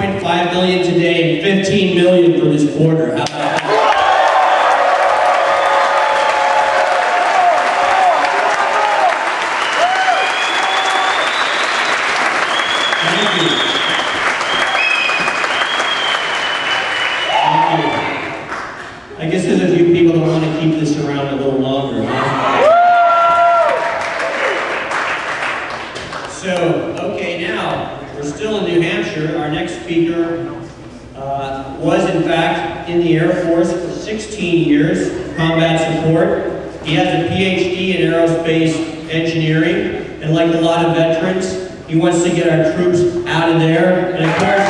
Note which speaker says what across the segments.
Speaker 1: 2.5 million today, 15 million for this quarter. How about that? I guess there's a few people that want to keep this around a little longer. Huh? So, okay, now, we're still in New Hampshire. Our next speaker was, in fact, in the Air Force for 16 years, combat support. He has a PhD in aerospace engineering, and like a lot of veterans, he wants to get our troops out of there. And of course,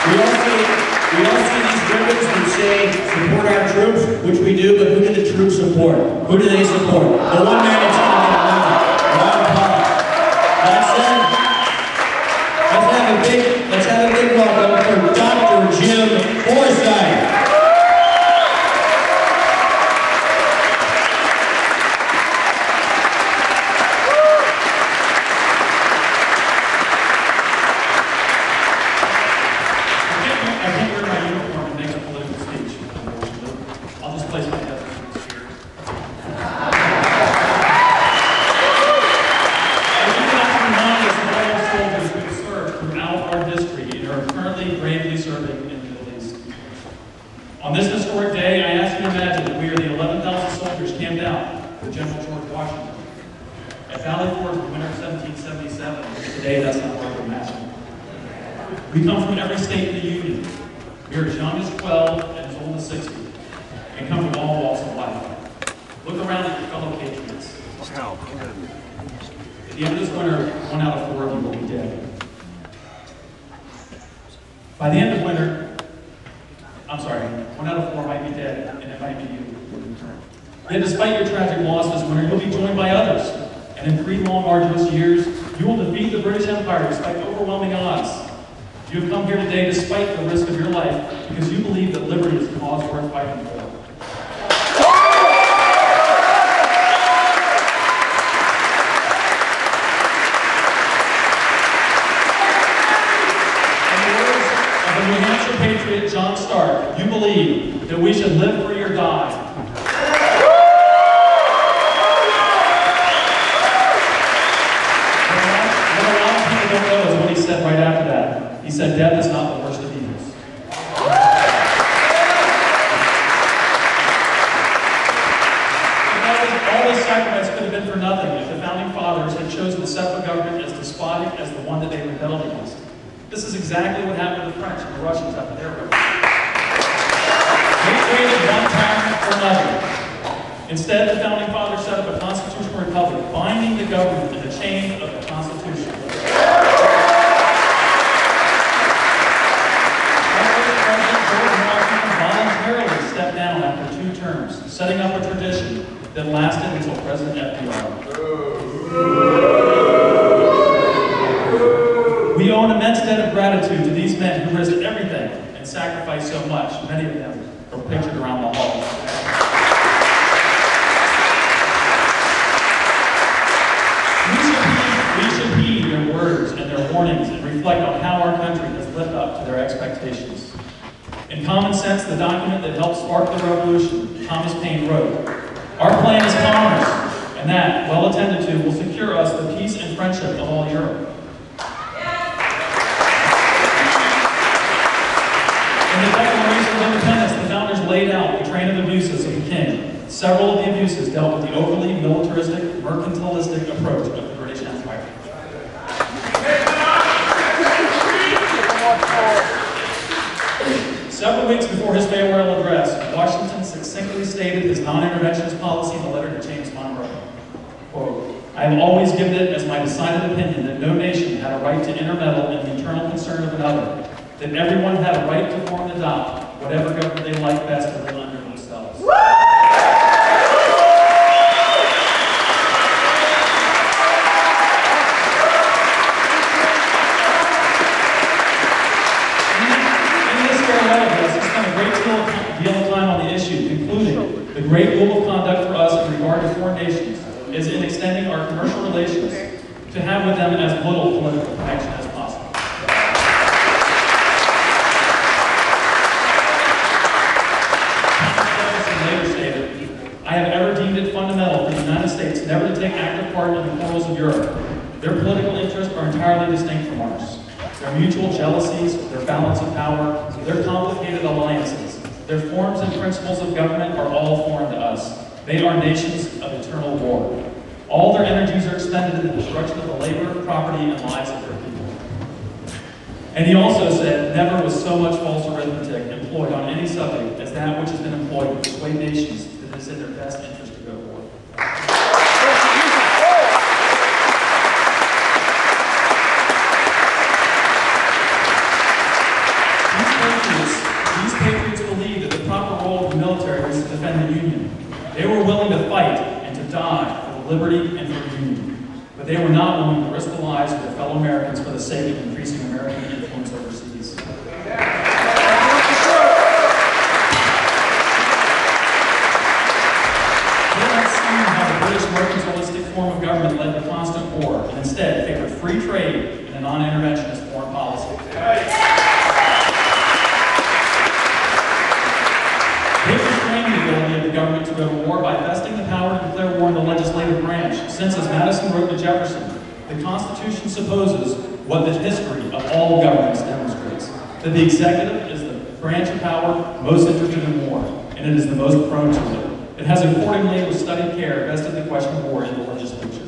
Speaker 1: we all see these ribbons that say, support our troops, which we do, but who do the troops support? Who do they support? The one man in charge of Ron Paul. Let's have a big welcome for Dr. Jim Forsythe.
Speaker 2: On this historic day, I ask you to imagine that we are the 11,000 soldiers camped out with General George Washington at Valley Forge in the winter of 1777. Today, that's not hard to imagine. We come from every state in the Union. We are as young as 12 and as old as 60, and come from all walks of life. Look around at your fellow patriots. At the end of this winter, 1 out of 4 of you will be dead. By the end of winter, 1 out of 4 might be dead, and it might be you. Yet despite your tragic loss this winter, you'll be joined by others. And in 3 long, arduous years, you will defeat the British Empire despite overwhelming odds. You have come here today despite the risk of your life, because you believe that liberty is a cause worth fighting for. New Hampshire patriot John Stark, you believe that we should live free or die. What a lot of people don't know is what he said right after that. He said, death is not the worst of evils. All this sacrifice could have been for nothing if the Founding Fathers had chosen to set up a government as despotic as the one that they rebelled against. This is exactly what happened to the French and the Russians after their revolution. They traded one tyrant for another. Instead, the Founding Fathers set up a constitutional republic, binding the government to the chain of the Constitution. President George Washington voluntarily stepped down after 2 terms, setting up a tradition that lasted until President FDR. We owe an immense debt of gratitude to these men who risked everything and sacrificed so much. Many of them are pictured around the halls. We should heed their words and their warnings and reflect on how our country has lived up to their expectations. In Common Sense, the document that helped spark the revolution, Thomas Paine wrote, "Our plan is commerce, and that, well attended to, will secure us the peace and friendship of all Europe." In the Declaration of Independence, the founders laid out the train of abuses of the king. Several of the abuses dealt with the overly militaristic, mercantilistic approach of the British Empire. Several weeks before his farewell address, Washington succinctly stated his non-interventionist policy in a letter to James Monroe. Quote, "I have always given it as my decided opinion that no nation had a right to intermeddle in the internal concern of another, that everyone had a right to form and adopt whatever government they liked best to live under themselves." In this farewell address, he spent a great deal of time on the issue, concluding, "The great rule of conduct for us in regard to foreign nations is in extending our commercial relations to have with them as little political connection as possible. Later stated, I have ever deemed it fundamental for the United States never to take active part in the quarrels of Europe. Their political interests are entirely distinct from ours. Their mutual jealousies, their balance of power, their complicated alliances, their forms and principles of government are all foreign to us. They are nations of eternal war. All their energies are expended in the destruction of the labor, property, and lives of their people. And he also said, never was so much false arithmetic employed on any subject as that which has been employed to persuade nations that it is in their best interest to go to war. These patriots believed that the proper role of the military was to defend the Union. They were willing to fight and to die for the liberty and for the Union. But they were not willing to risk the lives of their fellow Americans for the sake of increasing American influence overseas. The British mercantilistic form of government led to constant war, and instead favored free trade and a non-interventionist foreign policy. They restrained the ability of the government to go to war by vesting the power to declare war in the legislative branch, since, as Madison wrote to Jefferson, the Constitution supposes what the history of all governments demonstrates, that the executive is the branch of power most interested in war, and it is the most prone to it. It has accordingly, with studied care, vested the question of war in the legislature.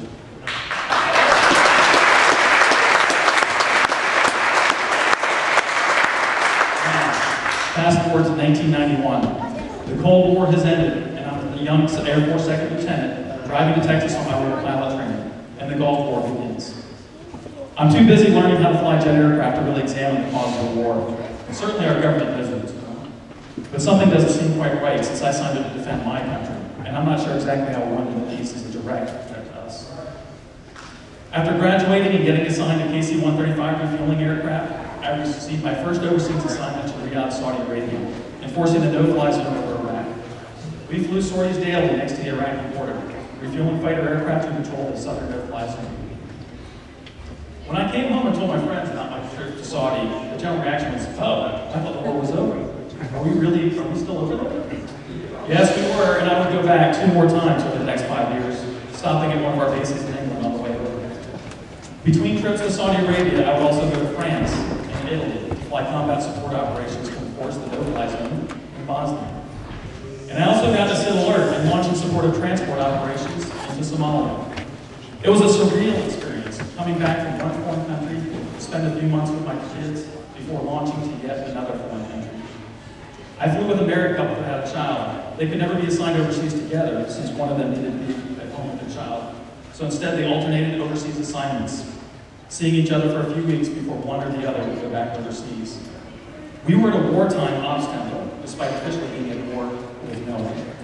Speaker 2: Fast forward to 1991. The Cold War has ended, and I'm a young Air Force second lieutenant driving to Texas on my way to pilot training, and the Gulf War begins. I'm too busy learning how to fly jet aircraft to really examine the cause of the war. Certainly our government knows what's going on. But something doesn't seem quite right since I signed up to defend my country, and I'm not sure exactly how one of these is a direct threat to us. After graduating and getting assigned to KC-135 refueling aircraft, I received my first overseas assignment to Riyadh, Saudi Arabia, enforcing the no-fly zone over Iraq. We flew sorties daily next to the Iraqi border, refueling fighter aircraft to control the southern no-fly zone. When I came home and told my friends about my trip to Saudi, the general reaction was, oh, I thought the war was over. Are we still over there? Yes, we were, and I would go back 2 more times over the next 5 years, stopping at one of our bases in England on the way over. Between trips to Saudi Arabia, I would also go to France and Italy to fly combat support operations to enforce the no-fly zone in Bosnia. And I also got to sit alert and launch in support of transport operations into Somalia. It was a surreal experience, coming back from one foreign country to spend a few months with my kids before launching to yet another foreign country. I flew with a married couple that had a child. They could never be assigned overseas together since one of them needed to be at home with their child. So instead, they alternated overseas assignments, seeing each other for a few weeks before one or the other would go back overseas. We were at a wartime ops tempo, despite officially being at war with no one.